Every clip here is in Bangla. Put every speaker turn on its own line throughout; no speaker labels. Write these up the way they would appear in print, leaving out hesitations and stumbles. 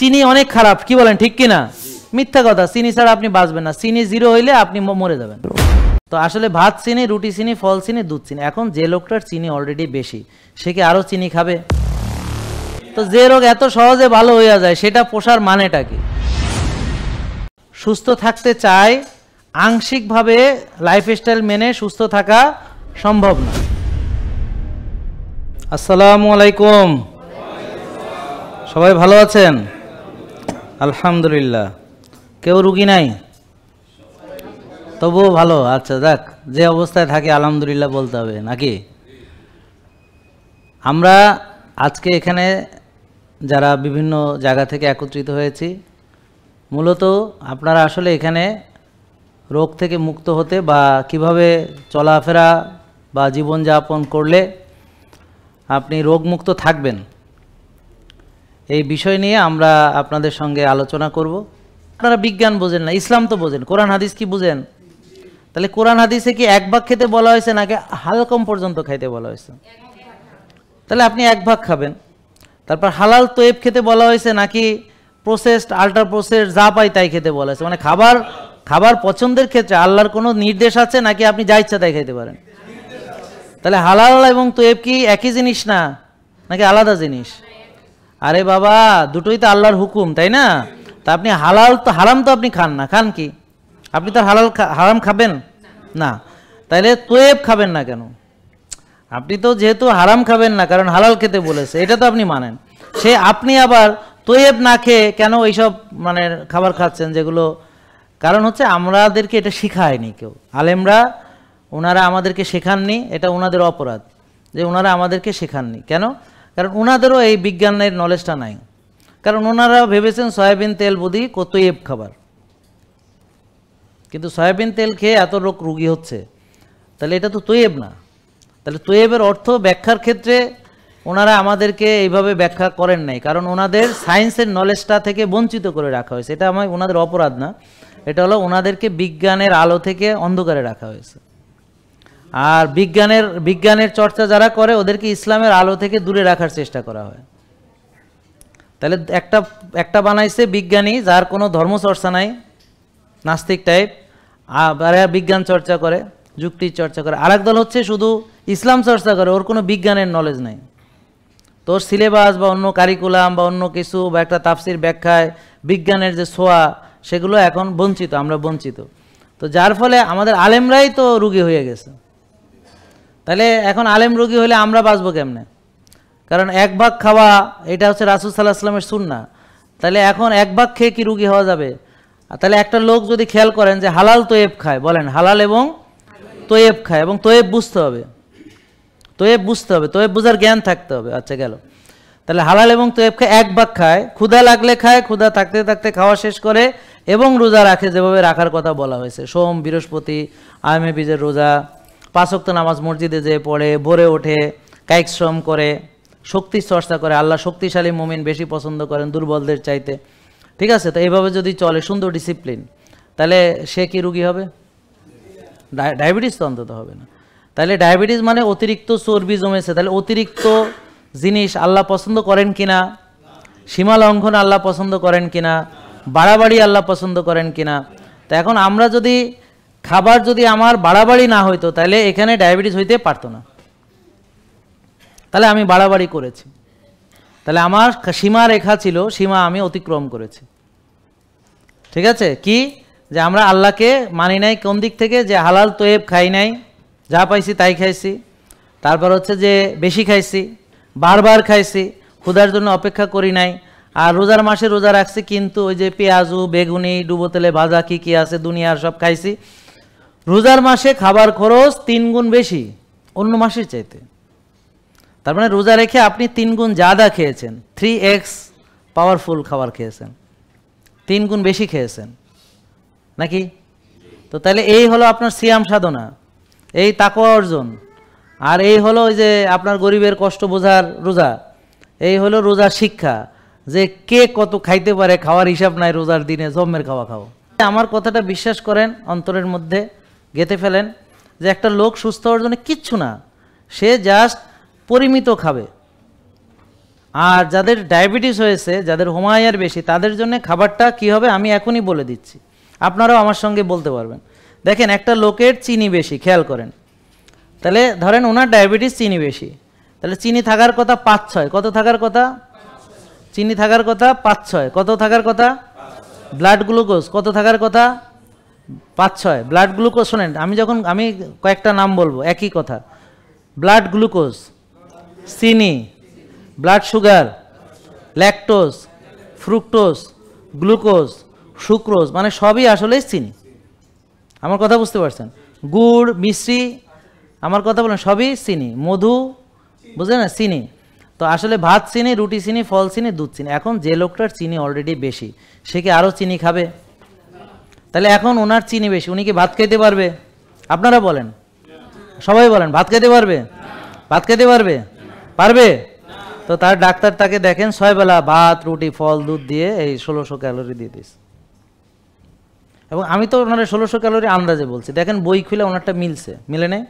চিনি অনেক খারাপ, কি বলেন ঠিক কিনা? মিথ্যা কথা, চিনি ছাড়া আপনি বাঁচবেন না, চিনি 0 হইলে আপনি মরে যাবেন। তো আসলে ভাত চিনি, রুটি চিনি, ফল চিনি, দুধ চিনি। এখন যে লোকটার চিনি অলরেডি বেশি, সে কি আরো চিনি খাবে? তো যে রোগ এত সহজে ভালো হয়ে যায় সেটা পোষার মানেটা কি? সুস্থ থাকতে চায়, আংশিকভাবে লাইফস্টাইল মেনে সুস্থ থাকা সম্ভব না। আসসালামু আলাইকুম, সবাই ভালো আছেন? আলহামদুলিল্লাহ। কেউ রুগী নাই? তবুও ভালো। আচ্ছা, যাক, যে অবস্থায় থাকে আলহামদুলিল্লাহ বলতে হবে নাকি? আমরা আজকে এখানে যারা বিভিন্ন জায়গা থেকে একত্রিত হয়েছি, মূলত আপনারা আসলে এখানে রোগ থেকে মুক্ত হতে বা কিভাবে চলাফেরা বা জীবনযাপন করলে আপনি রোগমুক্ত থাকবেন, এই বিষয় নিয়ে আমরা আপনাদের সঙ্গে আলোচনা করব। আপনারা বিজ্ঞান বোঝেন না, ইসলাম তো বোঝেন, কোরআন হাদিস কি বুঝেন? তাহলে কোরআন হাদিসে কি এক ভাগ খেতে বলা হয়েছে নাকি হালকম পর্যন্ত খাইতে বলা হয়েছে? তাহলে আপনি এক ভাগ খাবেন। তারপর হালাল তৈব খেতে বলা হয়েছে নাকি প্রসেসড, আল্ট্রা প্রসেসড, যা পাই তাই খেতে বলা হয়েছে? মানে খাবার পছন্দের ক্ষেত্রে আল্লাহর কোনো নির্দেশ আছে নাকি আপনি যা ইচ্ছা তাই খাইতে পারেন? তাহলে হালাল এবং তৈব কি একই জিনিস না, নাকি আলাদা জিনিস? আরে বাবা, দুটোই তো আল্লাহর হুকুম, তাই না? তা আপনি হালাল তো, হারাম তো আপনি খান না, খান কি? আপনি তো হারাম খাবেন না, তাইলে তৈব খাবেন না কেন? আপনি তো যেহেতু হারাম খাবেন না, কারণ হালাল খেতে বলেছে, এটা তো আপনি মানেন। আপনি আবার তৈব না খেয়ে কেন এইসব মানে খাবার খাচ্ছেন যেগুলো? কারণ হচ্ছে আমাদেরকে এটা শিখায়নি কেউ, আলেমরা ওনারা আমাদেরকে শেখাননি, এটা ওনাদের অপরাধ যে ওনারা আমাদেরকে শেখাননি। কেন? কারণ ওনাদেরও এই বিজ্ঞানের নলেজটা নাই। কারণ ওনারা ভেবেছেন সয়াবিন তেল বুঝি তৈব খাবার, কিন্তু সয়াবিন তেল খেয়ে এত রোগী হচ্ছে, তাহলে এটা তো তৈব না। তাহলে তৈবের অর্থ ব্যাখ্যার ক্ষেত্রে ওনারা আমাদেরকে এইভাবে ব্যাখ্যা করেন নাই, কারণ ওনাদের সায়েন্সের নলেজটা থেকে বঞ্চিত করে রাখা হয়েছে। এটা আমার ওনাদের অপরাধ না, এটা হলো ওনাদেরকে বিজ্ঞানের আলো থেকে অন্ধকারে রাখা হয়েছে। আর বিজ্ঞানের চর্চা যারা করে ওদেরকে ইসলামের আলো থেকে দূরে রাখার চেষ্টা করা হয়। তাহলে একটা বানাইছে বিজ্ঞানী যার কোনো ধর্মচর্চা নাই, নাস্তিক টাইপ, আর বিজ্ঞান চর্চা করে, যুক্তির চর্চা করে। আরেক দল হচ্ছে শুধু ইসলাম চর্চা করে, ওর কোনো বিজ্ঞানের নলেজ নাই। তোর সিলেবাস বা অন্য কারিকুলাম বা অন্য কিছু বা একটা তাফসির ব্যাখ্যায় বিজ্ঞানের যে ছোঁয়া, সেগুলো এখন বঞ্চিত, আমরা বঞ্চিত। তো যার ফলে আমাদের আলেমরাই তো রুগী হয়ে গেছে। তাহলে এখন আলেম রুগী হলে আমরা বাঁচবো কেমনে? কারণ এক ভাগ খাওয়া, এটা হচ্ছে রাসূল সাল্লাল্লাহু আলাইহি ওয়াসাল্লামের সুন্নাহ। তাহলে এখন এক ভাগ খেয়ে কি রুগী হওয়া যাবে? তাহলে একটা লোক যদি খেয়াল করেন যে হালাল তৈব খায়, বলেন হালাল এবং তৈব খায়, এবং তৈব বুঝতে হবে, তৈব বুঝার জ্ঞান থাকতে হবে। আচ্ছা, গেল। তাহলে হালাল এবং তৈব খায়, এক ভাগ খায়, ক্ষুধা লাগলে খায়, ক্ষুধা থাকতে থাকতে খাওয়া শেষ করে, এবং রোজা রাখে যেভাবে রাখার কথা বলা হয়েছে। সোম, বৃহস্পতি, আয়ামে বীজের রোজা, 5 ওয়াক্ত নামাজ মসজিদে যেয়ে পড়ে, ভোরে ওঠে, কায়িক শ্রম করে, শক্তির চর্চা করে। আল্লাহ শক্তিশালী মুমিন বেশি পছন্দ করেন দুর্বলদের চাইতে। ঠিক আছে? তো এইভাবে যদি চলে, সুন্দর ডিসিপ্লিন, তাহলে সে কি রুগী হবে? ডায়াবেটিস তো অন্তত হবে না। তাহলে ডায়াবেটিস মানে অতিরিক্ত চর্বি জমেছে। তাহলে অতিরিক্ত জিনিস আল্লাহ পছন্দ করেন কিনা, সীমা লঙ্ঘন আল্লাহ পছন্দ করেন কিনা, বাড়াবাড়ি আল্লাহ পছন্দ করেন কিনা। তা এখন আমরা যদি খাবার যদি আমার বাড়াবাড়ি না হইতো, তাহলে এখানে ডায়াবেটিস হইতে পারতো না। তাহলে আমি বাড়াবাড়ি করেছি, তাহলে আমার সীমা রেখা ছিল, সীমা আমি অতিক্রম করেছি। ঠিক আছে? কি যে আমরা আল্লাহকে মানি নাই কোন দিক থেকে? যে হালাল তৈব খাই নাই, যা পাইছি তাই খাইছি। তারপর হচ্ছে যে বেশি খাইছি, বারবার খাইছি, ক্ষুধার জন্য অপেক্ষা করি নাই। আর রোজার মাসে রোজা রাখছি, কিন্তু ওই যে পেঁয়াজু, বেগুনি, ডুবো তেলে ভাজা কি আছে দুনিয়ার সব খাইছি। রোজার মাসে খাবার খরচ 3 গুণ বেশি অন্য মাসের চাইতে। তার মানে রোজা রেখে আপনি 3 গুণ জাদা খেয়েছেন, 3x পাওয়ারফুল খাবার খেয়েছেন, 3 গুণ বেশি খেয়েছেন নাকি? তো তাহলে এই হলো আপনার সিয়াম সাধনা, এই তাকওয়া অর্জন। আর এই হলো ওই যে আপনার গরিবের কষ্ট বোঝার রোজা, এই হলো রোজার শিক্ষা, যে কে কত খাইতে পারে, খাওয়ার হিসাব নাই রোজার দিনে, জম্মের খাওয়া খাও। আমার কথাটা বিশ্বাস করেন, অন্তরের মধ্যে গেঁথে ফেলেন, যে একটা লোক সুস্থ হওয়ার জন্য কিচ্ছু না, সে জাস্ট পরিমিত খাবে, আর যাদের ডায়াবেটিস হয়েছে, যাদের হোমায়ার বেশি, তাদের জন্য খাবারটা কি হবে আমি এখনই বলে দিচ্ছি, আপনারাও আমার সঙ্গে বলতে পারবেন। দেখেন একটা লোকের চিনি বেশি, খেয়াল করেন, তাহলে ধরেন ওনার ডায়াবেটিস চিনি বেশি, তাহলে চিনি থাকার কথা 5-6, কত থাকার কথা? চিনি থাকার কথা 5-6, কত থাকার কথা? ব্লাড গ্লুকোজ কত থাকার কথা? 5-6। ব্লাড গ্লুকোজ শোনেন, আমি কয়েকটা নাম বলবো, একই কথা। ব্লাড গ্লুকোজ, চিনি, blood sugar, lactose, fructose, glucose, sucrose, মানে সবই আসলে চিনি। আমার কথা বুঝতে পারছেন? গুড়, মিশ্রি, আমার কথা বলেন, সবই চিনি। মধু, বুঝলেন না, চিনি। তো আসলে ভাত চিনি, রুটি চিনি, ফল চিনি, দুধ চিনি। এখন যে লোকটার চিনি অলরেডি বেশি, সে কি আরও চিনি খাবে? তাহলে এখন ওনার চিনি বেশি, উনি কি ভাত খেতে পারবে? আপনারা বলেন, সবাই বলেন, ভাত খেতে পারবে? ভাত খেতে পারবে? পারবে? তো তার ডাক্তার তাকে দেখেন 6 বেলা ভাত, রুটি, ফল, দুধ দিয়ে এই 1600 ক্যালোরি দিয়ে দিস। এবং আমি তো ওনারা 1600 ক্যালোরি আন্দাজে বলছি, দেখেন বই খুলে ওনারটা মিলছে, মিলে নেই?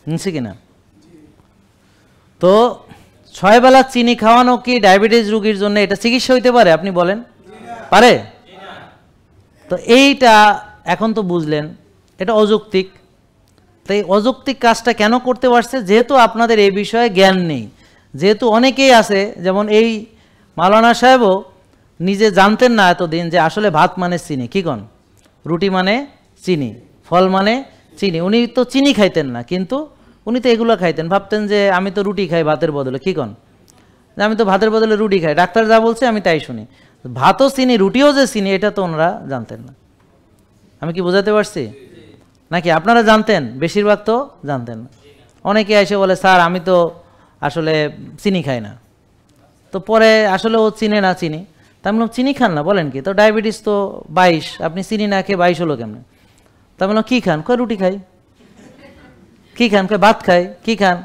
মিলছে কিনা? তো 6 বেলা চিনি খাওয়ানো কি ডায়াবেটিস রোগীর জন্য এটা চিকিৎসা হইতে পারে? আপনি বলেন, পারে? তো এইটা এখন তো বুঝলেন এটা অযৌক্তিক। তাই অযৌক্তিক কাজটা কেন করতে পারছে? যেহেতু আপনাদের এই বিষয়ে জ্ঞান নেই, যেহেতু অনেকেই আছে, যেমন এই মাওলানা সাহেবও নিজে জানতেন না এতদিন যে আসলে ভাত মানে চিনি, কি কন, রুটি মানে চিনি, ফল মানে চিনি। উনি তো চিনি খাইতেন না, কিন্তু উনি তো এগুলো খাইতেন, ভাবতেন যে আমি তো রুটি খাই ভাতের বদলে, কি কন, আমি তো ভাতের বদলে রুটি খাই, ডাক্তার যা বলছে আমি তাই শুনি। ভাতও চিনি, রুটিও যে চিনি, এটা তো ওনারা জানতেন না। আমি কি বোঝাতে পারছি? নাকি আপনারা জানতেন? বেশিরভাগ তো জানতেন না। অনেকে এসে বলে স্যার আমি তো আসলে চিনি খাই না। তো পরে আসলে ও চিনে না চিনি, তা আমি বললাম চিনি খান না, বলেন কি? তো ডায়াবেটিস তো 22, আপনি চিনি না খেয়ে 22 হলো কেমন? তা বললাম কী খান? কয় রুটি খাই। কী খান? কয় ভাত খাই। কী খান?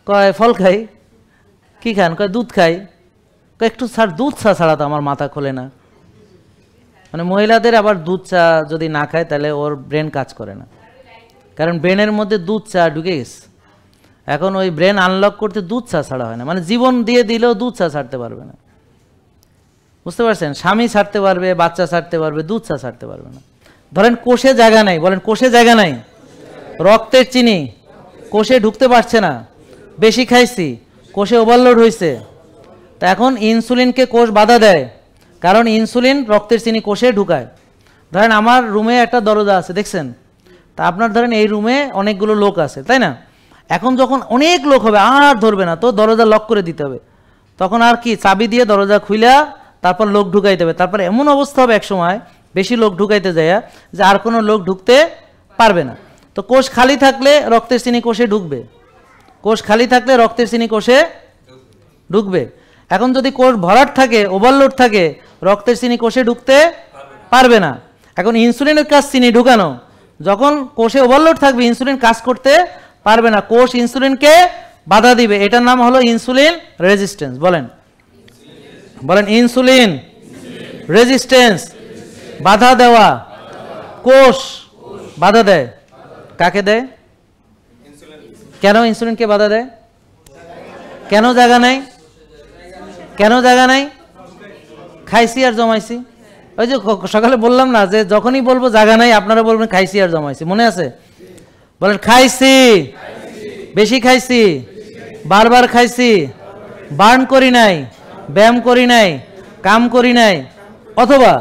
কয় ফল খাই। কী খান? কয় দুধ খাই। কয় একটু স্যার দুধ চা ছাড়া তো আমার মাথা খোলে না। মানে মহিলাদের আবার দুধ চা যদি না খায় তাহলে ওর ব্রেন কাজ করে না, কারণ ব্রেনের মধ্যে দুধ চা ঢুকে গেছে। এখন ওই ব্রেন আনলক করতে দুধ চা ছাড়া হয় না, মানে জীবন দিয়ে দিলেও দুধ চা ছাড়তে পারবে না। বুঝতে পারছেন? স্বামী ছাড়তে পারবে, বাচ্চা ছাড়তে পারবে, দুধ চা ছাড়তে পারবে না। ধরেন কোষে জায়গা নাই, বলেন কোষে জায়গা নাই, রক্তের চিনি কোষে ঢুকতে পারছে না, বেশি খাইছি, কোষে ওভারলোড হয়েছে। তা এখন ইনসুলিনকে কোষ বাধা দেয়, কারণ ইনসুলিন রক্তের চিনি কোষে ঢুকায়। ধরেন আমার রুমে একটা দরজা আছে, দেখছেন? তা আপনার ধরেন এই রুমে অনেকগুলো লোক আছে, তাই না? এখন যখন অনেক লোক হবে আর ধরবে না, তো দরজা লক করে দিতে হবে। তখন আর কি, চাবি দিয়ে দরজা খুইলা তারপর লোক ঢুকাইতে হবে। তারপরে এমন অবস্থা হবে এক সময় বেশি লোক ঢুকাইতে যায় যে আর কোনো লোক ঢুকতে পারবে না। তো কোষ খালি থাকলে রক্তের চিনি কোষে ঢুকবে, কোষ খালি থাকলে রক্তের চিনি কোষে ঢুকবে। এখন যদি কোষ ভরাট থাকে, ওভারলোড থাকে, রক্তের চিনি কোষে ঢুকতে পারবে না। এখন ইনসুলিনের কাজ চিনি ঢুকানো, যখন কোষে ওভারলোড থাকবে ইনসুলিন কাজ করতে পারবে না, কোষ ইনসুলিনকে বাধা দিবে। এটার নাম হলো ইনসুলিন রেজিস্ট্যান্স। বলেন, বলেন ইনসুলিন রেজিস্ট্যান্স, বাধা দেওয়া। কোষ বাধা দেয়, কাকে দেয়? কেন ইনসুলিনকে বাধা দেয়? কেন জায়গা নাই? কেন জায়গা নাই? খাইছি আর জমাইছি। ওই যে সকালে বললাম না যে যখনই বলবো জায়গা নাই আপনারা বলবেন খাইছি আর জমাইছি, মনে আছে? বলেন খাইছি, বেশি খাইছি, বারবার খাইছি, বার্ন করি নাই, ব্যায়াম করি নাই, কাম করি নাই, অথবা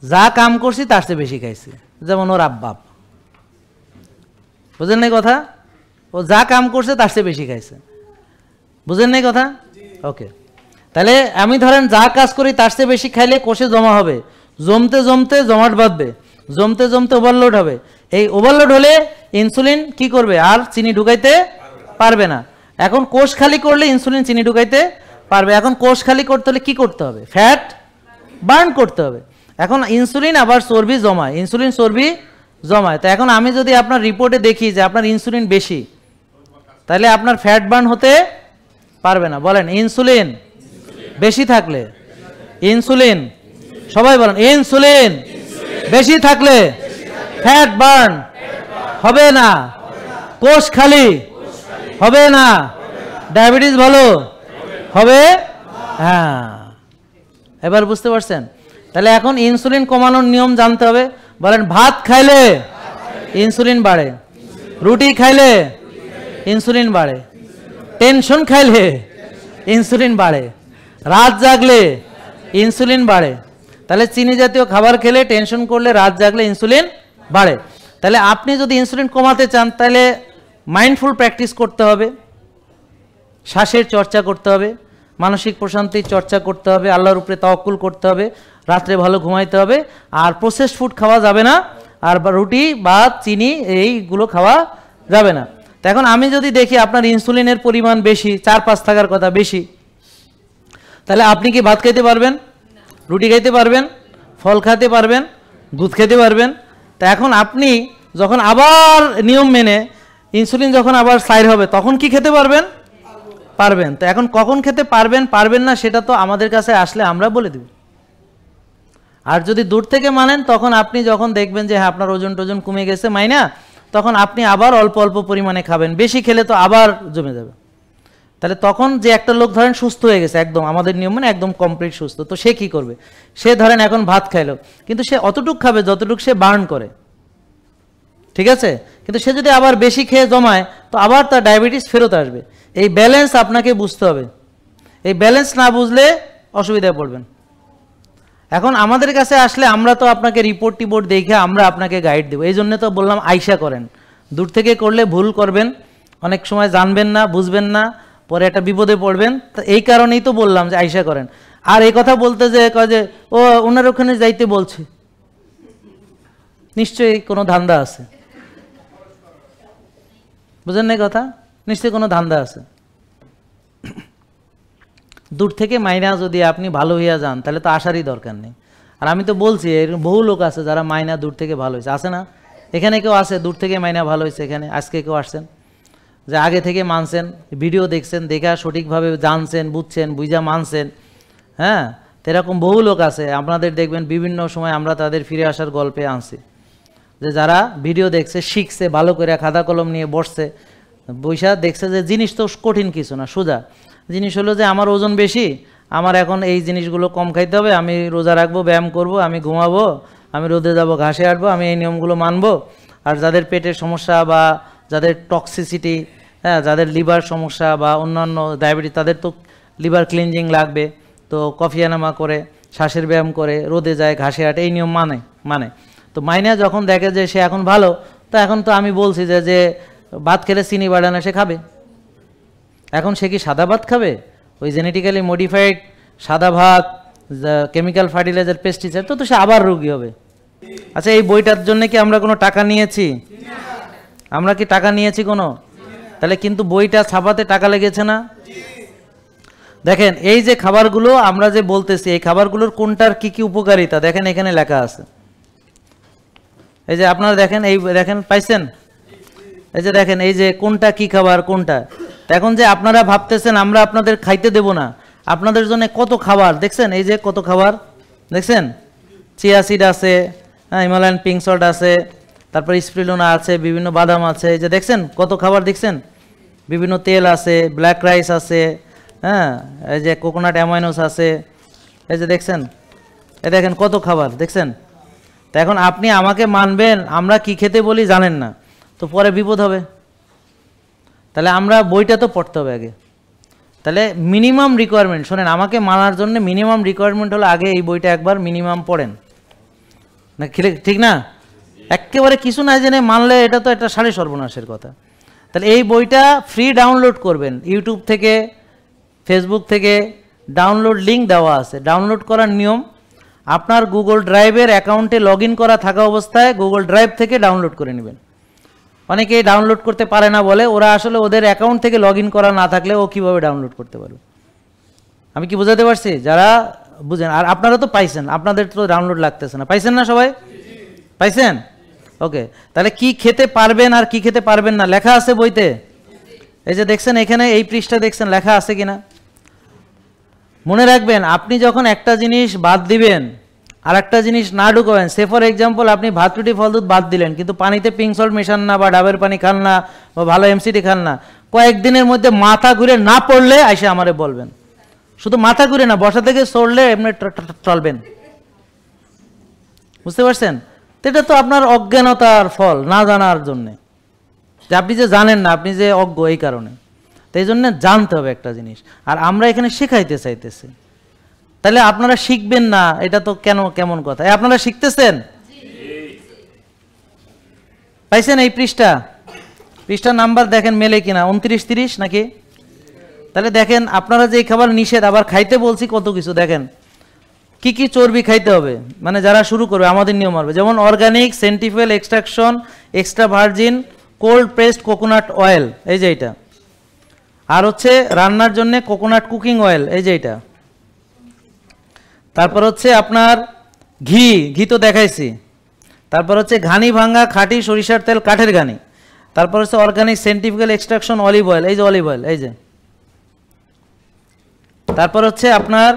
যা কাম করছি তার চেয়ে বেশি খাইছি, যেমন ওর আব্বা। বুঝেন নাই কথা? ও যা কাম করছে তার চেয়ে বেশি খাইছে। বুঝেন নাই কথা? ওকে, তাহলে আমি ধরেন যা কাজ করি তার চেয়ে বেশি খাইলে কোষে জমা হবে, জমতে জমতে জমাট বাঁধবে, জমতে জমতে ওভারলোড হবে। এই ওভারলোড হলে ইনসুলিন কি করবে? আর চিনি ঢুকাইতে পারবে না। এখন কোষ খালি করলে ইনসুলিন চিনি ঢুকাইতে পারবে। এখন কোষ খালি করতে হলে কি করতে হবে? ফ্যাট বার্ন করতে হবে। এখন ইনসুলিন আবার চর্বি জমায়, ইনসুলিন চর্বি জমায়। তো এখন আমি যদি আপনার রিপোর্টে দেখি যে আপনার ইনসুলিন বেশি, তাহলে আপনার ফ্যাট বার্ন হতে পারবে না। বলেন ইনসুলিন বেশি থাকলে, ইনসুলিন, সবাই বলেন ইনসুলিন বেশি থাকলে ফ্যাট বার্ন হবে না, কোষ খালি হবে না, ডায়াবেটিস ভালো হবে। হ্যাঁ, এবার বুঝতে পারছেন? তাহলে এখন ইনসুলিন কমানোর নিয়ম জানতে হবে। বলেন, ভাত খাইলে ইনসুলিন বাড়ে, রুটি খাইলে ইনসুলিন বাড়ে, টেনশন খাইলে ইনসুলিন বাড়ে, রাত জাগলে ইনসুলিন বাড়ে। তাহলে চিনি জাতীয় খাবার খেলে, টেনশন করলে, রাত জাগলে ইনসুলিন বাড়ে। তাহলে আপনি যদি ইনসুলিন কমাতে চান তাহলে মাইন্ডফুল প্র্যাকটিস করতে হবে, শ্বাসের চর্চা করতে হবে, মানসিক প্রশান্তির চর্চা করতে হবে, আল্লাহর উপরে তাওয়াক্কুল করতে হবে, রাত্রে ভালো ঘুমাইতে হবে, আর প্রসেসড ফুড খাওয়া যাবে না, আর রুটি বা চিনি এইগুলো খাওয়া যাবে না। তো এখন আমি যদি দেখি আপনার ইনসুলিনের পরিমাণ বেশি, 4-5 থাকার কথা বেশি, তাহলে আপনি কি ভাত খাইতে পারবেন? রুটি খাইতে পারবেন? ফল খেতে পারবেন? দুধ খেতে পারবেন? তা এখন আপনি যখন আবার নিয়ম মেনে ইনসুলিন যখন আবার সাইড হবে তখন কি খেতে পারবেন? পারবেন। তো এখন কখন খেতে পারবেন পারবেন না সেটা তো আমাদের কাছে আসলে আমরা বলে দেব। আর যদি দূর থেকে মানেন তখন আপনি যখন দেখবেন যে হ্যাঁ আপনার ওজন টোজন কমে গেছে মাইনা, তখন আপনি আবার অল্প অল্প পরিমাণে খাবেন, বেশি খেলে তো আবার জমে যাবে। তাহলে তখন যে একটা লোক ধরেন সুস্থ হয়ে গেছে একদম, আমাদের নিয়ম মানে একদম কমপ্লিট সুস্থ, তো সে কি করবে? সে ধরেন এখন ভাত খাইলো, কিন্তু সে অতটুক খাবে যতটুক সে বার্ন করে, ঠিক আছে? কিন্তু সে যদি আবার বেশি খেয়ে জমায় তো আবার তার ডায়াবেটিস ফেরত আসবে। এই ব্যালেন্স আপনাকে বুঝতে হবে। এই ব্যালেন্স না বুঝলে অসুবিধায় পড়বেন। এখন আমাদের কাছে আসলে আমরা তো আপনাকে রিপোর্ট টিপোর্ট দেখে আমরা আপনাকে গাইড দেবো। এই জন্য তো বললাম আইসা করেন। দূর থেকে করলে ভুল করবেন, অনেক সময় জানবেন না, বুঝবেন না, পরে একটা বিপদে পড়বেন। তো এই কারণেই তো বললাম যে আইসা করেন। আর এই কথা বলতে যে কয় যে ও ওনার ওখানে যাইতে বলছে, নিশ্চয়ই কোনো ধান্দা আছে, বুঝেন না কথা? নিশ্চয়ই কোনো ধান্দা আছে। দূর থেকে মাইনা যদি আপনি ভালো হইয়া যান তাহলে তো আসারই দরকার নেই। আর আমি তো বলছি এরকম বহু লোক আছে যারা মাইনা দূর থেকে ভালো হয়েছে, আছে না? এখানে কেউ আছে দূর থেকে মাইনা ভালো হয়েছে? এখানে আজকে কেউ আসছেন যে আগে থেকে মানছেন, ভিডিও দেখছেন, দেখা সঠিকভাবে জানছেন, বুঝছেন, বুঝা মানছেন? হ্যাঁ, তো এরকম বহু লোক আছে। আপনাদের দেখবেন বিভিন্ন সময় আমরা তাদের ফিরে আসার গল্পে আনছি, যে যারা ভিডিও দেখছে, শিখছে, ভালো করে খাতা কলম নিয়ে বসছে, বৈশা দেখছে যে জিনিস তো কঠিন কিছু না, সোজা জিনিস হলো যে আমার ওজন বেশি, আমার এখন এই জিনিসগুলো কম খাইতে হবে, আমি রোজা রাখবো, ব্যায়াম করব, আমি ঘুমাবো, আমি রোদে যাব, ঘাসে হাঁটবো, আমি এই নিয়মগুলো মানবো। আর যাদের পেটের সমস্যা বা যাদের টক্সিসিটি, হ্যাঁ, যাদের লিভার সমস্যা বা অন্যান্য ডায়াবেটিস, তাদের তো লিভার ক্লিনজিং লাগবে, তো কফি এনামা করে, শ্বাসের ব্যায়াম করে, রোদে যায়, ঘাসে হাঁটে, এই নিয়ম মানে তো মাইনা যখন দেখে যে সে এখন ভালো, তো এখন তো আমি বলছি যে ভাত খেলে চিনি বাড়ে না, সে খাবে। এখন সে কি সাদা ভাত খাবে? ওই জেনেটিক্যালি মডিফাইড সাদা ভাত, কেমিক্যাল ফার্টিলাইজার, পেস্টিসাইড, তো সে আবার রোগী হবে। আচ্ছা, এই বইটার জন্য কি আমরা কোনো টাকা নিয়েছি? আমরা কি টাকা নিয়েছি কোনো? তাহলে কিন্তু বইটা ছাপাতে টাকা লেগেছে না? দেখেন এই যে খাবারগুলো আমরা যে বলতেছি, এই খাবারগুলোর কোনটার কি কি উপকারিতা দেখেন এখানে লেখা আছে। এই যে আপনারা দেখেন, এই দেখেন, পাইছেন? এই যে দেখেন, এই যে কোনটা কি খাবার কোনটা। এখন যে আপনারা ভাবতেছেন আমরা আপনাদের খাইতে দেব না, আপনাদের জন্য কত খাবার দেখছেন, এই যে কত খাবার দেখছেন, চিয়া সিড আছে, হ্যাঁ, হিমালয়ান পিঙ্ক সল্ট আছে, তারপর স্প্রিলুনা আছে, বিভিন্ন বাদাম আছে, এই যে দেখছেন কত খাবার দেখছেন, বিভিন্ন তেল আছে, ব্ল্যাক রাইস আছে, হ্যাঁ, এই যে কোকোনাট অ্যামাইনোস আছে, এই যে দেখছেন, এই দেখেন কত খাবার দেখছেন। তা এখন আপনি আমাকে মানবেন, আমরা কি খেতে বলি জানেন না, তো পরে বিপদ হবে। তাহলে আমরা বইটা তো পড়তে হবে আগে। তাহলে মিনিমাম রিকোয়ারমেন্ট, শোনেন, আমাকে মানার জন্য মিনিমাম রিকোয়ারমেন্ট হলো আগে এই বইটা একবার মিনিমাম পড়েন, না ঠিক না? একেবারে কিছু না জেনে মানলে এটা তো একটা সাড়ে সর্বনাশের কথা। তাহলে এই বইটা ফ্রি ডাউনলোড করবেন ইউটিউব থেকে, ফেসবুক থেকে, ডাউনলোড লিঙ্ক দেওয়া আছে। ডাউনলোড করার নিয়ম, আপনার গুগল ড্রাইভের অ্যাকাউন্টে লগ ইন করা থাকা অবস্থায় গুগল ড্রাইভ থেকে ডাউনলোড করে নেবেন। অনেকেই ডাউনলোড করতে পারে না বলে, ওরা আসলে ওদের অ্যাকাউন্ট থেকে লগ ইন করা না থাকলে ও কীভাবে ডাউনলোড করতে পারবে? আমি কি বোঝাতে পারছি? যারা বুঝেন, আর আপনারা তো পাইছেন, আপনাদের তো ডাউনলোড লাগতেছে না, পাইছেন না? সবাই পাইছেন? ওকে, তাহলে কি খেতে পারবেন আর কি খেতে পারবেন না লেখা আছে বইতে। এই যে দেখছেন এখানে এই পৃষ্ঠা দেখছেন লেখা আছে কিনা? মনে রাখবেন, আপনি যখন একটা জিনিস বাদ দিবেন আর একটা জিনিস না ঢুকাবেন, সে ফর এক্সাম্পল আপনি ভাত রুটি ফল দুধ বাদ দিলেন, কিন্তু পানিতে পিঙ্ক সল্ট মেশান না, বা ডাবের পানি খান না, বা ভালো এমসিটি খান না, কয়েকদিনের মধ্যে মাথা ঘুরে না পড়লে আইসে আমারে বলবেন। শুধু মাথা ঘুরে না, বসা থেকে চড়লে এমনি চলবেন। বুঝতে পারছেন? এটা তো আপনার অজ্ঞানতার ফল, না জানার জন্যে, যে আপনি যে জানেন না, আপনি যে অজ্ঞ এই কারণে। তো এই জন্য জানতে হবে একটা জিনিস, আর আমরা এখানে শেখাইতে চাইতেছি। তাহলে আপনারা শিখবেন না, এটা তো কেমন কথা? আপনারা শিখতেছেন? পাইছেন? এই পৃষ্ঠার নাম্বার দেখেন মেলে কিনা, 29-30 নাকি? তাহলে দেখেন আপনারা যে খাবার নিষেধ, আবার খাইতে বলছি কত কিছু। দেখেন কি কি চর্বি খাইতে হবে, মানে যারা শুরু করবে আমাদের নিয়ম হবে, যেমন organic, centrifugal extraction, extra virgin, cold pressed coconut oil, এই যে এটা। আর হচ্ছে রান্নার জন্য কোকোনাট কুকিং অয়েল, এই যে এটা। তারপর হচ্ছে আপনার ঘি তো দেখাইছি। তারপর হচ্ছে ঘানি ভাঙ্গা খাঁটি সরিষার তেল, কাঠের ঘানি। তারপর হচ্ছে অর্গানিক সেন্টিফিক্যাল এক্সট্রাকশন অলিভ অয়েল, এই যে অলিভ অয়েল, এই যে। তারপর হচ্ছে আপনার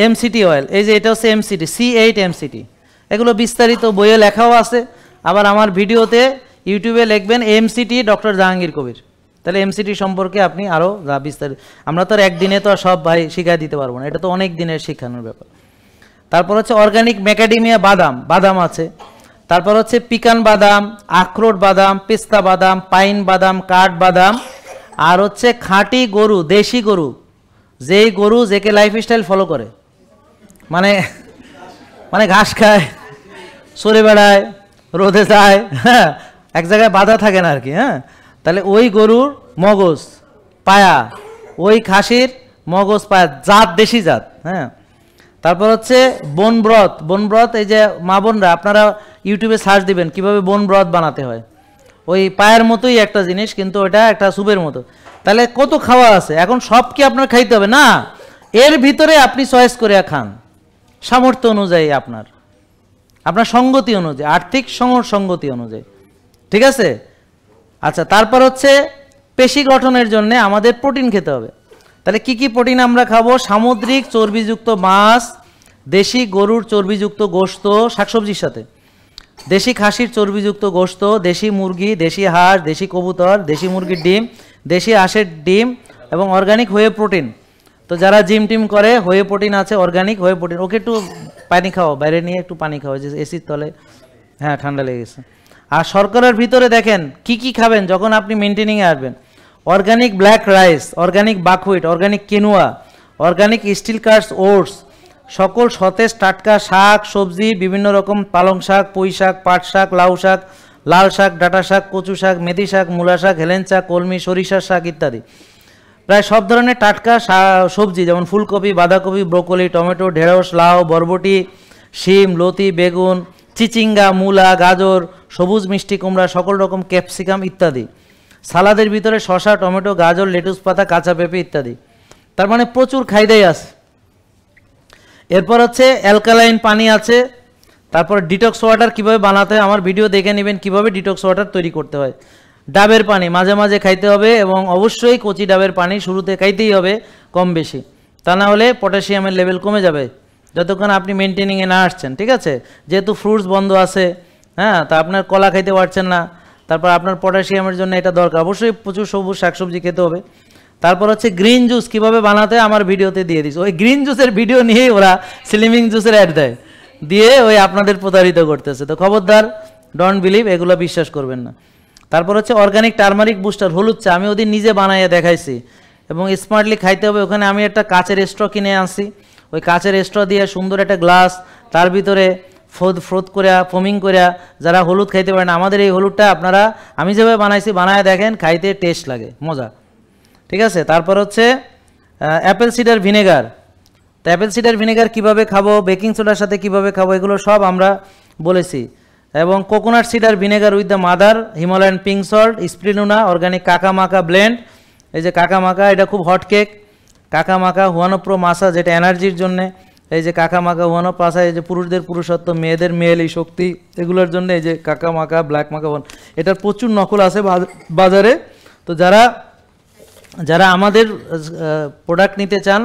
এমসিটি অয়েল, এই যে এটা হচ্ছে এমসিটি, C8 এমসিটি। এগুলো বিস্তারিত বইয়ে লেখাও আছে, আবার আমার ভিডিওতে ইউটিউবে লিখবেন এমসিটি ডক্টর জাহাঙ্গীর কবির, তাহলে এমসিটি সম্পর্কে আপনি আরও বিস্তারিত। আমরা তো আর একদিনে তো সব ভাই শিখাই দিতে পারবো না, এটা তো অনেক দিনের শেখানোর ব্যাপার। তারপর হচ্ছে অর্গানিক ম্যাকাডেমিয়া বাদাম আছে। তারপর হচ্ছে পিকান বাদাম, আখরোট বাদাম, পেস্তা বাদাম, পাইন বাদাম, কাঠ বাদাম। আর হচ্ছে খাঁটি গরু, দেশি গরু, যেই গরু যেকে লাইফস্টাইল ফলো করে, মানে ঘাস খায়, সরে বেড়ায়, রোদে যায়, হ্যাঁ, এক জায়গায় বাধা থাকে না আর কি। হ্যাঁ, তাহলে ওই গরুর মগজ পায়া, ওই খাসির মগজ পায়া, জাত দেশি জাত। হ্যাঁ, তারপর হচ্ছে বন ব্রত, এই যে মা বোনরা আপনারা ইউটিউবে সার্চ দিবেন কিভাবে বন ব্রত বানাতে হয়। ওই পায়ের মতোই একটা জিনিস, কিন্তু ওটা একটা স্যুপের মতো। তাহলে কত খাওয়া আছে, এখন সব কি আপনার খাইতে হবে না, এর ভিতরে আপনি চয়েস করে খান, সামর্থ্য অনুযায়ী, আপনার সঙ্গতি অনুযায়ী, আর্থিক সঙ্গতি অনুযায়ী, ঠিক আছে? আচ্ছা, তারপর হচ্ছে পেশি গঠনের জন্য আমাদের প্রোটিন খেতে হবে। তাহলে কি কি প্রোটিন আমরা খাবো? সামুদ্রিক চর্বিযুক্ত মাছ, দেশি গরুর চর্বিযুক্ত গোশত শাকসবজির সাথে, দেশি খাসির চর্বিযুক্ত গোশত, দেশি মুরগি, দেশি হাঁস, দেশি কবুতর, দেশি মুরগির ডিম, দেশি হাঁসের ডিম, এবং অর্গানিক হোয়ে প্রোটিন। তো যারা জিম টিম করে, হোয়ে প্রোটিন আছে, অর্গানিক হোয়ে প্রোটিন। ওকে একটু পানি খাও, বাইরে নিয়ে একটু পানি খাও, যে এসির তলে, হ্যাঁ ঠান্ডা লেগে গেছে। আর শর্করার ভিতরে দেখেন কি কি খাবেন যখন আপনি মেনটেনিংয়ে আসবেন। Organic black rice, organic buckwheat, organic quinoa, organic steel কার্স ওটস, সকল সতেজ টাটকা শাক সবজি, বিভিন্ন রকম পালং শাক, পুঁই শাক, পাট শাক, লাউ শাক, লাল শাক, ডাঁটা শাক, কচু শাক, মেথি শাক, মূলা শাক, হেলেঞ্চা, কলমি, সরিষার শাক ইত্যাদি। প্রায় সব ধরনের টাটকা সবজি, যেমন ফুলকপি, বাঁধাকপি, ব্রোকলি, টমেটো, ঢেঁড়স, লাউ, বরবটি, শিম, লতি, বেগুন, চিচিঙ্গা, মূলা, গাজর, সবুজ মিষ্টি কুমড়া, সকল রকম ক্যাপসিকাম ইত্যাদি। সালাদের ভিতরে শসা, টমেটো, গাজর, লেটুস পাতা, কাঁচা পেঁপে ইত্যাদি। তার মানে প্রচুর খাইদাই আছে। এরপর হচ্ছে অ্যালকালাইন পানি আছে। তারপর ডিটক্স ওয়াটার কিভাবে বানাতে হয় আমার ভিডিও দেখে নেবেন, কিভাবে ডিটক্স ওয়াটার তৈরি করতে হয়। ডাবের পানি মাঝে মাঝে খাইতে হবে, এবং অবশ্যই কচি ডাবের পানি শুরুতে খাইতেই হবে কম বেশি, তা না হলে পটাশিয়ামের লেভেল কমে যাবে যতক্ষণ আপনি মেনটেনিংয়ে না আসছেন, ঠিক আছে? যেহেতু ফ্রুটস বন্ধ আছে, হ্যাঁ, তা আপনার কলা খাইতে পারছেন না, তারপর আপনার পটাশিয়ামের জন্য এটা দরকার, অবশ্যই প্রচুর সবুজ শাকসবজি খেতে হবে। তারপর হচ্ছে গ্রিন জুস কীভাবে বানাতে আমার ভিডিওতে দিয়ে দিস, ওই গ্রিন জুসের ভিডিও নিয়েই ওরা স্লিমিং জুসের অ্যাড দেয়, দিয়ে ওই আপনাদের প্রতারিত করতেছে। তো খবরদার, ডোন্ট বিলিভ, এগুলো বিশ্বাস করবেন না। তারপর হচ্ছে অর্গানিক টার্মারিক বুস্টার, হলুদ চা, আমি ওদিন নিজে বানাইয়ে দেখাইছি, এবং স্মার্টলি খাইতে হবে। ওখানে আমি একটা কাচের স্ট্র কিনে আনছি, ওই কাচের স্ট্র দিয়ে সুন্দর একটা গ্লাস, তার ভিতরে ফ্রোথ করে ফোমিং করে, যারা হলুদ খাইতে পারেন, আমাদের এই হলুদটা আপনারা আমি যেভাবে বানাইছি বানায় দেখেন, খাইতে টেস্ট লাগে, মজা, ঠিক আছে? তারপর হচ্ছে অ্যাপেল সিডার ভিনেগার। তো অ্যাপেল সিডার ভিনেগার কীভাবে খাবো, বেকিং সোডার সাথে কীভাবে খাবো, এগুলো সব আমরা বলেছি। এবং coconut cider vinegar with the mother, Himalayan pink salt, spirulina, organic cacao maca blend. এই যে কাকা মাকা, এটা খুব হট কেক, কাকা মাকা হুয়ানোপ্রো মাসা, যেটা এনার্জির জন্যে। এই যে কাকা মাকা হুয়ানো পাসা, এই যে পুরুষদের পুরুষত্ব, মেয়েদের মেয়েলি শক্তি, এগুলোর জন্য এই যে কাকা মাকা, ব্ল্যাক মাকা ওয়ান, এটার প্রচুর নকল আছে বাজারে। তো যারা আমাদের প্রোডাক্ট নিতে চান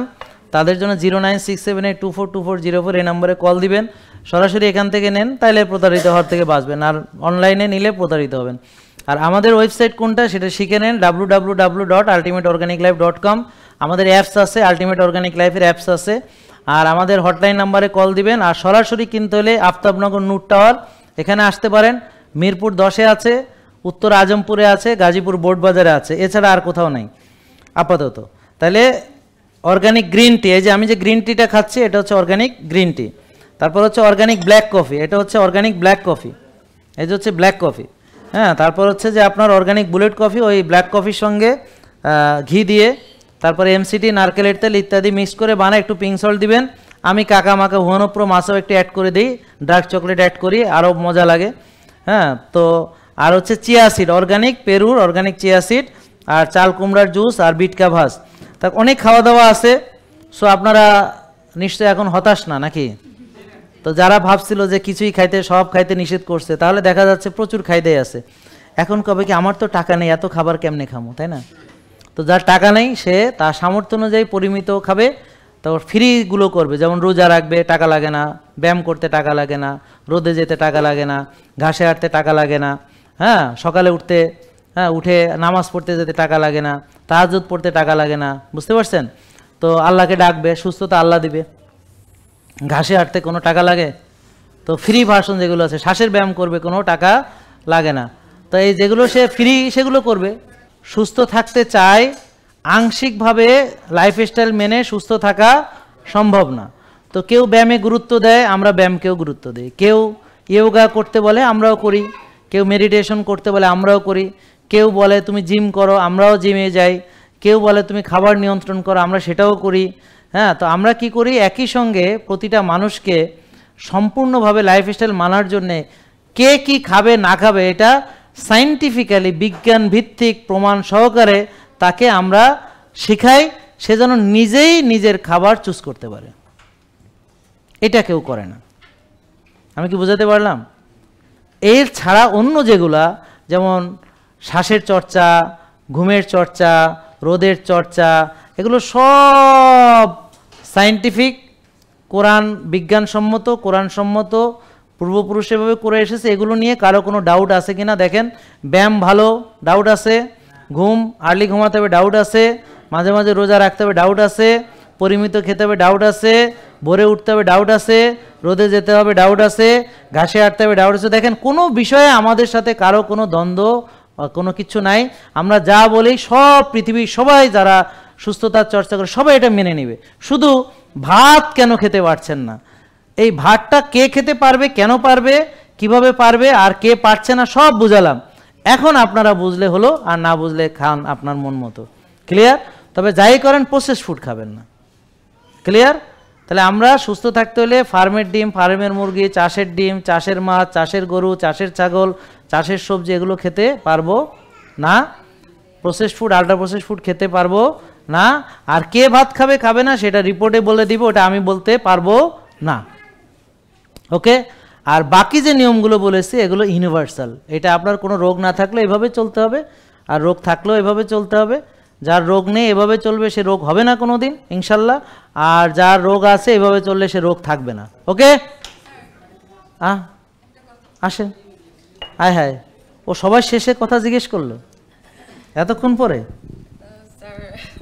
তাদের জন্য 09678242404 এই নম্বরে কল দিবেন, সরাসরি এখান থেকে নেন, তাইলে প্রতারিত হওয়ার থেকে বাঁচবেন, আর অনলাইনে নিলে প্রতারিত হবেন। আর আমাদের ওয়েবসাইট কোনটা সেটা শিখে নেন, www.ultimateorganiclife.com। আমাদের অ্যাপস আছে, আলটিমেট অর্গানিক লাইফের অ্যাপস আছে। আর আমাদের হটলাইন নাম্বারে কল দিবেন। আর সরাসরি কিনতে হলে আফতাবনগর নূর টাওয়ার এখানে আসতে পারেন। মিরপুর 10-এ আছে, উত্তর আজমপুরে আছে, গাজীপুর বোর্ড বাজারে আছে, এছাড়া আর কোথাও নাই আপাতত। তাহলে অর্গানিক গ্রিন টি, এই যে আমি যে গ্রিন টিটা খাচ্ছি এটা হচ্ছে অর্গানিক গ্রিন টি। তারপর হচ্ছে অর্গানিক ব্ল্যাক কফি, এটা হচ্ছে অর্গানিক ব্ল্যাক কফি, এই যে হচ্ছে ব্ল্যাক কফি। হ্যাঁ, তারপর হচ্ছে যে আপনার অর্গানিক বুলেট কফি, ওই ব্ল্যাক কফির সঙ্গে ঘি দিয়ে, তারপরে এমসিটি, নারকেলের তেল ইত্যাদি মিক্স করে বানায়, একটু পিঙ্ক সল্ট দিবেন। আমি কাকা মাকা হুয়ানোপ্রো মাছও একটু অ্যাড করে দিই, ডার্ক চকলেট অ্যাড করি, আরও মজা লাগে। হ্যাঁ, তো আর হচ্ছে চিয়া সিড, অর্গানিক পেরুর অর্গানিক চিয়া সিড, আর চাল কুমড়ার জুস, আর বিটকা ভাজ। তা অনেক খাওয়া দাওয়া আছে। সো আপনারা নিশ্চয়ই এখন হতাশ না নাকি? তো যারা ভাবছিল যে কিছুই খাইতে, সব খাইতে নিষেধ করছে, তাহলে দেখা যাচ্ছে প্রচুর খাইতে আছে। এখন কবে কি আমার তো টাকা নেই, এত খাবার কেমনে খামো, তাই না? তো যার টাকা নেই সে তার সামর্থ্য অনুযায়ী পরিমিত খাবে, তো ফ্রিগুলো করবে, যেমন রোজা রাখবে, টাকা লাগে না, ব্যায়াম করতে টাকা লাগে না, রোদে যেতে টাকা লাগে না, ঘাসে হাঁটতে টাকা লাগে না, হ্যাঁ, সকালে উঠতে, হ্যাঁ, উঠে নামাজ পড়তে যেতে টাকা লাগে না, তাহাজ্জুদ পড়তে টাকা লাগে না, বুঝতে পারছেন? তো আল্লাহকে ডাকবে, সুস্থতা আল্লাহ দিবে। ঘাসে হাঁটতে কোনো টাকা লাগে? তো ফ্রি ভার্সন যেগুলো আছে, শ্বাসের ব্যায়াম করবে, কোনো টাকা লাগে না। তো এই যেগুলো সে ফ্রি সেগুলো করবে। সুস্থ থাকতে চায়, আংশিকভাবে লাইফস্টাইল মেনে সুস্থ থাকা সম্ভব না। তো কেউ ব্যায়ামে গুরুত্ব দেয়, আমরা ব্যায়ামকেও গুরুত্ব দিই। কেউ ইয়োগা করতে বলে, আমরাও করি। কেউ মেডিটেশন করতে বলে, আমরাও করি। কেউ বলে তুমি জিম করো, আমরাও জিমে যাই। কেউ বলে তুমি খাবার নিয়ন্ত্রণ করো, আমরা সেটাও করি। হ্যাঁ, তো আমরা কি করি, একই সঙ্গে প্রতিটা মানুষকে সম্পূর্ণভাবে লাইফস্টাইল মানার জন্যে কে কি খাবে না খাবে এটা সায়েন্টিফিক্যালি, বিজ্ঞান ভিত্তিক প্রমাণ সহকারে তাকে আমরা শেখাই, সে যেন নিজেই নিজের খাবার চুজ করতে পারে। এটা কেউ করে না। আমি কি বোঝাতে পারলাম? এর ছাড়া অন্য যেগুলা, যেমন শ্বাসের চর্চা, ঘুমের চর্চা, রোদের চর্চা, এগুলো সব সায়েন্টিফিক, কোরআন বিজ্ঞানসম্মত, কোরআনসম্মত, পূর্বপুরুষ এভাবে করে এসেছে। এগুলো নিয়ে কারো কোনো ডাউট আছে কিনা দেখেন। ব্যায়াম ভালো, ডাউট আছে। ঘুম, আর্লি ঘুমাতে হবে, ডাউট আছে। মাঝে মাঝে রোজা রাখতে হবে, ডাউট আছে। পরিমিত খেতে হবে, ডাউট আছে। ভোরে উঠতে হবে, ডাউট আছে। রোদে যেতে হবে, ডাউট আছে। ঘাসে হাঁটতে হবে, ডাউট আছে। দেখেন, কোনো বিষয়ে আমাদের সাথে কারো কোনো দ্বন্দ্ব, কোনো কিছু নাই। আমরা যা বলি সব পৃথিবীর সবাই যারা সুস্থতার চর্চা করে সবাই এটা মেনে নেবে। শুধু ভাত কেন খেতে পারছেন না, এই ভাতটা কে খেতে পারবে, কেন পারবে, কিভাবে পারবে, আর কে পারছে না, সব বুঝালাম। এখন আপনারা বুঝলে হলো, আর না বুঝলে খান আপনার মন মতো। ক্লিয়ার? তবে যাই করেন প্রসেস ফুড খাবেন না। ক্লিয়ার? তাহলে আমরা সুস্থ থাকতে হলে ফার্মের ডিম, ফার্মের মুরগি, চাষের ডিম, চাষের মাছ, চাষের গরু, চাষের ছাগল, চাষের সবজি, এগুলো খেতে পারবো না। Process food, ultra process food খেতে পারবো না। আর কে ভাত খাবে খাবে না সেটা রিপোর্টে বলে দিব, ওটা আমি বলতে পারবো না। ওকে? আর বাকি যে নিয়মগুলো বলেছি এগুলো ইউনিভার্সাল। এটা আপনার কোনো রোগ না থাকলে এভাবে চলতে হবে, আর রোগ থাকলেও এভাবে চলতে হবে। যার রোগ নেই এভাবে চলবে, সে রোগ হবে না কোনো দিন ইনশাল্লাহ। আর যার রোগ আছে এভাবে চললে সে রোগ থাকবে না। ওকে? আসেন। হায় হায়, ও সবার শেষে কথা জিজ্ঞেস করলো এতক্ষণ পরে।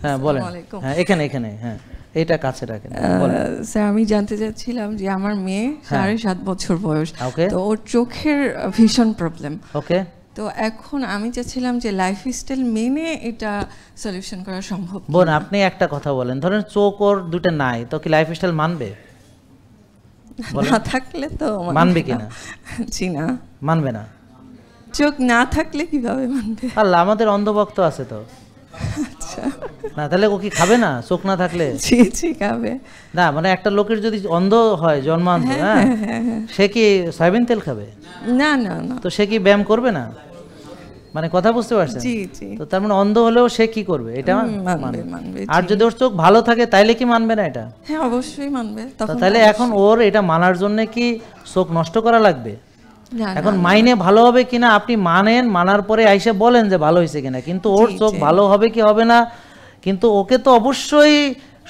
হ্যাঁ বলেন। হ্যাঁ এখানে এখানে, হ্যাঁ এইটা কাছে রাখেন।
স্যার, আমি জানতে চাচ্ছিলাম যে আমার মেয়ে 7.5 বছর বয়স,
ওকে,
তো ওর চোখের ভীষণ প্রবলেম।
ওকে,
তো এখন আমি চাচ্ছিলাম যে লাইফস্টাইল মেনে এটা সলিউশন করা সম্ভব।
বোন আপনি একটা কথা বলেন, ধরেন চোখ ওর দুটো নাই, তো কি লাইফস্টাইল মানবে?
না থাকলে তো
মানবে কিনা?
জি না,
মানবে না।
চোখ না থাকলে কিভাবে মানবে?
আল্লাহ, আমাদের অন্ধভক্ত আছে তো।
আচ্ছা,
না তাহলে ও কি খাবে না চোখ না থাকলে?
জি জি খাবে।
না মানে একটা লোকের যদি অন্ধ হয় জন্মান্ত, হ্যাঁ সে কি সয়াবিন তেল খাবে?
না না না।
তো সে কি ব্যায়াম করবে না? মানে কথা বুঝতে পারছেন?
জি জি।
তো তার মানে অন্ধ হলেও সে কি করবে? এটা
মানবে মানবে।
আর যদি ওর চোখ ভালো থাকে তাইলে কি মানবে না এটা?
হ্যাঁ অবশ্যই মানবে।
তাহলে এখন ওর এটা মানার জন্য কি চোখ নষ্ট করা লাগবে?
না,
এখন মাইনে ভালো হবে কিনা আপনি মানেন, মানার পরে আইসে বলেন যে ভালো হয়েছে কিনা, কিন্তু ওর চোখ ভালো হবে কি হবে না, কিন্তু ওকে তো অবশ্যই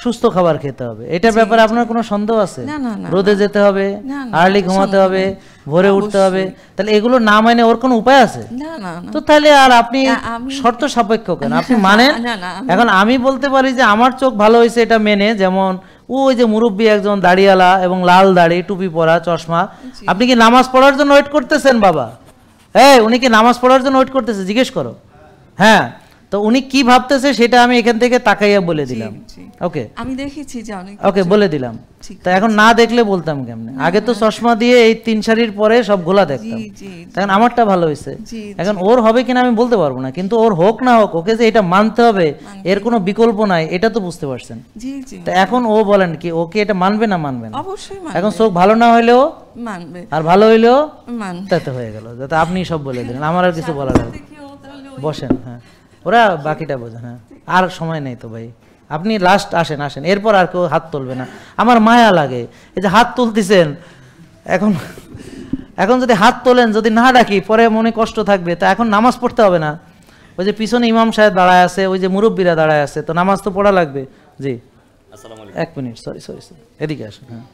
সুস্থ খাবার খেতে হবে, এটার ব্যাপারে আপনার কোনো সন্দেহ আছে?
না, না, না,
রোদে যেতে হবে,
না, না,
আর্লি ঘুমাতে
সন্দেহ
হবে,
নেই।
ভোরে উঠতে হবে, তাহলে এগুলো না মানে ওর কোনো উপায় আছে?
না না না
তো তাহলে আর আপনি
না, আমি-
শর্ত সাপেক্ষ কেন আপনি মানেন?
না, না, আমি-
এখন আমি বলতে পারি যে আমার চোখ ভালো হয়েছে এটা মেনে, যেমন ওই যে মুরব্বী একজন দাড়িওয়ালা এবং লাল দাড়ি, টুপি পরা, চশমা, আপনি কি নামাজ পড়ার জন্য ওয়েট করতেছেন বাবা? উনি কি নামাজ পড়ার জন্য ওয়েট করতেছে? জিজ্ঞেস করো। হ্যাঁ, তো উনি কি ভাবতেছে সেটা আমি এখান থেকে তাকাইয়া বলে দিলাম।
জি।
ওকে
আমি দেখেছি যে অনেক
ওকে
কিছু-
বলে দিলাম।
ঠিক
তা এখন না দেখলে বলতাম কেমনে? আগে তো চশমা দিয়ে এই 3 সারির পরে সব গোলা দেখতাম,
জি, জি,
তখন আমারটা ভালো হয়েছে।
জি,
এখন ওর হবে কিনা আমি বলতে পারবো না, কিন্তু ওর হোক না হোক ওকে যে এটা মানতে হবে এর কোনো বিকল্প নাই, এটা তো বুঝতে পারছেন।
জি জি
তা এখন ও বলেন কি ওকে এটা মানবে না মানবে না?
অবশ্যই
এখন
মানবে,
চোখ ভালো না হইলেও
মানবে,
আর ভালো হইলেও
মানবে।
তাতে হয়ে গেল, যাতে আপনি সব বলে দিলেন, আমার আর কিছু বলার নেই।
দেখেও তাহলে ওই-
বসেন, হ্যাঁ ওরা বাকিটা বোঝেন। হ্যাঁ আর সময় নেই তো ভাই, আপনি লাস্ট আসেন আসেন, এরপর আর কেউ হাত তুলবে না। আমার মায়া লাগে এই যে হাত তুলতেছেন, এখন এখন যদি হাত তোলেন যদি না ডাকি পরে মনে কষ্ট থাকবে, তা এখন নামাজ পড়তে হবে না? ওই যে পিছনে ইমাম সাহেব দাঁড়ায় আছে, ওই যে মুরব্বীরা দাঁড়ায় আছে, তো নামাজ তো পড়া লাগবে। জি এক মিনিট, সরি সরি সরি, এদিকে আসুন। হ্যাঁ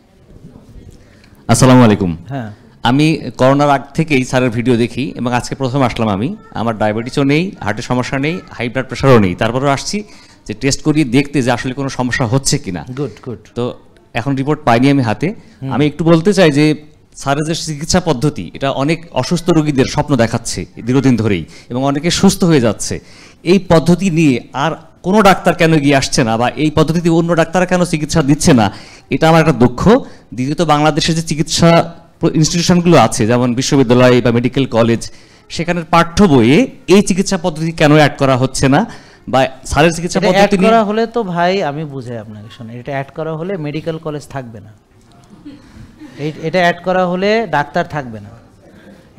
আসসালামু আলাইকুম।
হ্যাঁ
আমি করোনার আগ থেকেই স্যারের ভিডিও দেখি এবং আজকে প্রথম আসলাম। আমি আমার ডায়াবেটিসও নেই, হার্টের সমস্যা নেই, হাই ব্লাড প্রেশারও নেই, তারপরেও আসছি যে টেস্ট করিয়ে দেখতে যে আসলে কোনো সমস্যা হচ্ছে কিনা।
Good good.
তো এখন রিপোর্ট পাইনি আমি হাতে। আমি একটু বলতে চাই যে স্যারের যে চিকিৎসা পদ্ধতি এটা অনেক অসুস্থ রোগীদের স্বপ্ন দেখাচ্ছে দীর্ঘদিন ধরেই এবং অনেকে সুস্থ হয়ে যাচ্ছে। এই পদ্ধতি নিয়ে আর কোনো ডাক্তার কেন এগিয়ে আসছে না, বা এই পদ্ধতিতে অন্য ডাক্তাররা কেন চিকিৎসা দিচ্ছে না, এটা আমার একটা দুঃখ। দ্বিতীয়ত বাংলাদেশের যে চিকিৎসা ইনস্টিটিউশনগুলো আছে যেমন বিশ্ববিদ্যালয় বা মেডিকেল কলেজ, সেখানের পাঠ্য বইয়ে এই চিকিৎসা পদ্ধতি কেন অ্যাড করা হচ্ছে না, বা স্যারের চিকিৎসা
এটা অ্যাড
পদ্ধতি নিয়ে
করা হলে তো ভাই আমি বুঝাই আপনাকে, শোনেন, এটা অ্যাড করা হলে মেডিকেল কলেজ থাকবে না, এটা অ্যাড করা হলে ডাক্তার থাকবে না,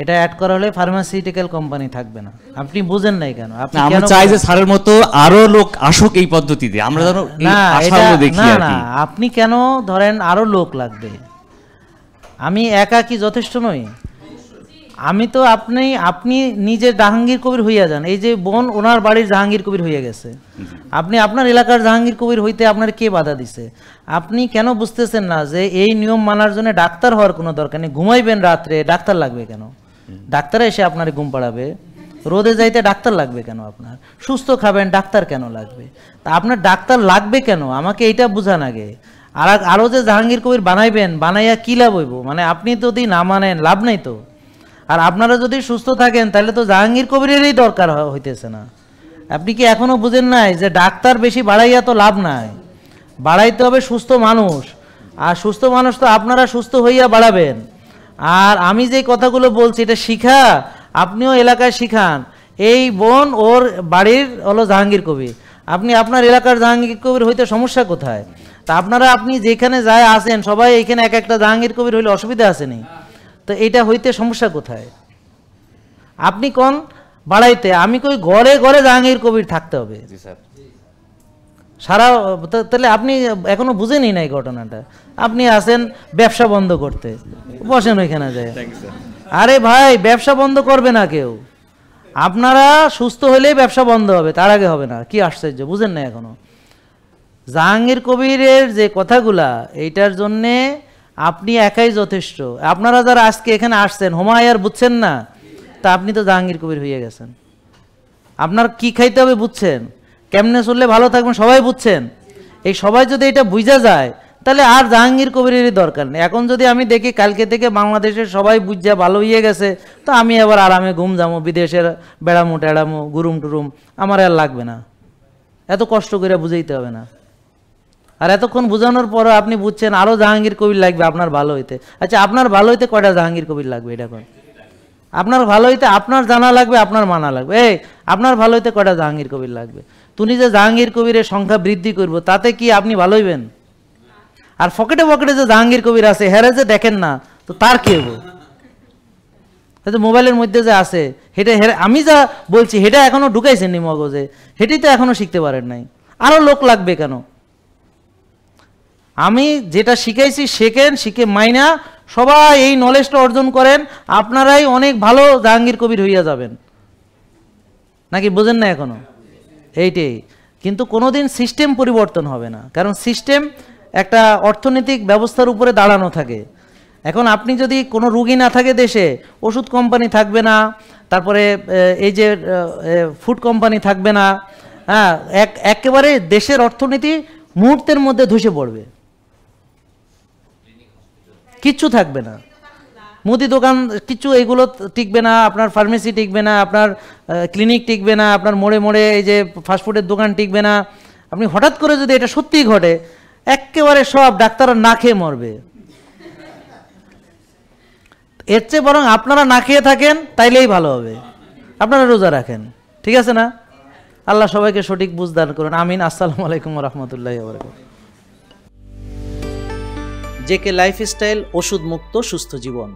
এটা অ্যাড করা হলে ফার্মাসিউটিক্যাল কোম্পানি থাকবে না। আপনি বুঝেন নাই কেন? আপনি
আমরা
কেন
চাই যে স্যারের মতো আরো লোক আসুক এই পদ্ধতিতে, আমরা যেন এই
না
আশাগুলো
এটা
দেখি
না
আর
না,
কি।
আপনি কেন ধরেন আরো লোক লাগবে? আমি একা কি যথেষ্ট নই? আমি তো আপনি নিজে জাহাঙ্গীর কবির হইয়া যান, এই যে বোন ওনার বাড়ির জাহাঙ্গীর কবির হইয়া গেছে, আপনি আপনার এলাকার জাহাঙ্গীর কবির হইতে আপনার কে বাধা দিছে? আপনি কেন বুঝতেছেন না যে এই নিয়ম মানার জন্য ডাক্তার হওয়ার কোনো দরকার নেই? ঘুমাইবেন রাত্রে, ডাক্তার লাগবে কেন? ডাক্তার এসে আপনার ঘুম পাড়াবে। রোদে যাইতে ডাক্তার লাগবে কেন? আপনার সুস্থ খাবেন, ডাক্তার কেন লাগবে? তা আপনার ডাক্তার লাগবে কেন আমাকে এইটা বুঝান আগে। আর আরও যে জাহাঙ্গীর কবির বানাইবেন, বানাইয়া কী লাভ হইব? মানে আপনি যদি না মানেন লাভ নেই তো। আর আপনারা যদি সুস্থ থাকেন তাহলে তো জাহাঙ্গীর কবিরেরই দরকার হইতেছে না। আপনি কি এখনো বুঝেন নাই যে ডাক্তার বেশি বাড়াইয়া তো লাভ নাই, বাড়াইতে হবে সুস্থ মানুষ। আর সুস্থ মানুষ তো আপনারা সুস্থ হইয়া বাড়াবেন। আর আমি যে কথাগুলো বলছি এটা শিখা আপনিও এলাকায় শিখান। এই বোন ওর বাড়ির হলো জাহাঙ্গীর কবির, আপনি আপনার এলাকার জাহাঙ্গীর কবির হইতে সমস্যা কোথায়? তা আপনারা আপনি যেখানে যায় আসেন সবাই এখানে এক একটা জাহাঙ্গীর কবির হইলে অসুবিধা আসেনি তো, এটা হইতে সমস্যা কোথায়? আপনি কোন বাড়াইতে, আমি কই ঘরে ঘরে জাহাঙ্গীর কবির থাকতে হবে সারা। তাহলে আপনি এখনো বুঝেনি নাই ঘটনাটা। আপনি আসেন ব্যবসা বন্ধ করতে, বসেন ওইখানে যায়। আরে ভাই ব্যবসা বন্ধ করবে না কেউ, আপনারা সুস্থ হলেই ব্যবসা বন্ধ হবে, তার আগে হবে না। কি আশ্চর্য, বুঝেন না এখনো? জাহাঙ্গীর কবিরের যে কথাগুলা এইটার জন্যে আপনি একাই যথেষ্ট। আপনারা যারা আজকে এখানে আসছেন হোমায়ার বুঝছেন না, তা আপনি তো জাহাঙ্গীর কবির হয়ে গেছেন। আপনার কি খাইতে হবে বুঝছেন, কেমনে চললে ভালো থাকবেন সবাই বুঝছেন। এই সবাই যদি এটা বুঝা যায় তাহলে আর জাহাঙ্গীর কবিরেরই দরকার নেই। এখন যদি আমি দেখি কালকে থেকে বাংলাদেশের সবাই বুঝা ভালো হয়ে গেছে, তো আমি আবার আরামে ঘুম যাবো, বিদেশের বেড়ামো টেড়ামো গুরুম টুরুম, আমার আর লাগবে না, এত কষ্ট করে বুঝাইতে হবে না। আর এতক্ষণ বোঝানোর পরও আপনি বুঝছেন আরও জাহাঙ্গীর কবির লাগবে আপনার ভালো হইতে। আচ্ছা আপনার ভালো হইতে কয়টা জাহাঙ্গীর কবির লাগবে এটা কোন? আপনার ভালো হইতে আপনার জানা লাগবে, আপনার মানা লাগবে। আপনার ভালো হইতে কয়টা জাহাঙ্গীর কবির লাগবে? তুমি যে জাহাঙ্গীর কবিরের সংখ্যা বৃদ্ধি করবো তাতে কি আপনি ভালো হইবেন? আর পকেটে পকেটে যে জাহাঙ্গীর কবির আছে হেরে যে দেখেন না, তো তার কি হবো? মোবাইলের মধ্যে যে আছে হেঁটে আমি যা বলছি হেটা এখনো ঢুকাইছেননি মগজে, হেঁটেই তো এখনো শিখতে পারেন নাই। আরও লোক লাগবে কেন? আমি যেটা শিখাইছি শেখেন, শিখে মাইনা সবাই এই নলেজটা অর্জন করেন, আপনারাই অনেক ভালো জাহাঙ্গীর কবির হইয়া যাবেন। নাকি বোঝেন না এখনো? এইটাই কিন্তু কোনোদিন সিস্টেম পরিবর্তন হবে না, কারণ সিস্টেম একটা অর্থনৈতিক ব্যবস্থার উপরে দাঁড়ানো থাকে। এখন আপনি যদি কোনো রুগী না থাকে দেশে, ওষুধ কোম্পানি থাকবে না, তারপরে এই যে ফুড কোম্পানি থাকবে না, হ্যাঁ, একেবারে দেশের অর্থনীতি মুহূর্তের মধ্যে ধসে পড়বে, কিচ্ছু থাকবে না, মুদি দোকান কিচ্ছু এগুলো টিকবে না, আপনার ফার্মেসি টিকবে না, আপনার ক্লিনিক টিকবে না, আপনার মোড়ে মোড়ে এই যে ফাস্টফুডের দোকান টিকবে না। আপনি হঠাৎ করে যদি এটা সত্যিই ঘটে, একেবারে সব ডাক্তাররা না খেয়ে মরবে। এর চেয়ে বরং আপনারা না খেয়ে থাকেন, তাইলেই ভালো হবে, আপনারা রোজা রাখেন, ঠিক আছে না? আল্লাহ সবাইকে সঠিক বুঝ দান করুন, আমিন। আসসালামু আলাইকুম ওয়া রাহমাতুল্লাহি ওয়া বারাকাতুহু। জেকে লাইফস্টাইল, ওষুধ মুক্ত সুস্থ জীবন।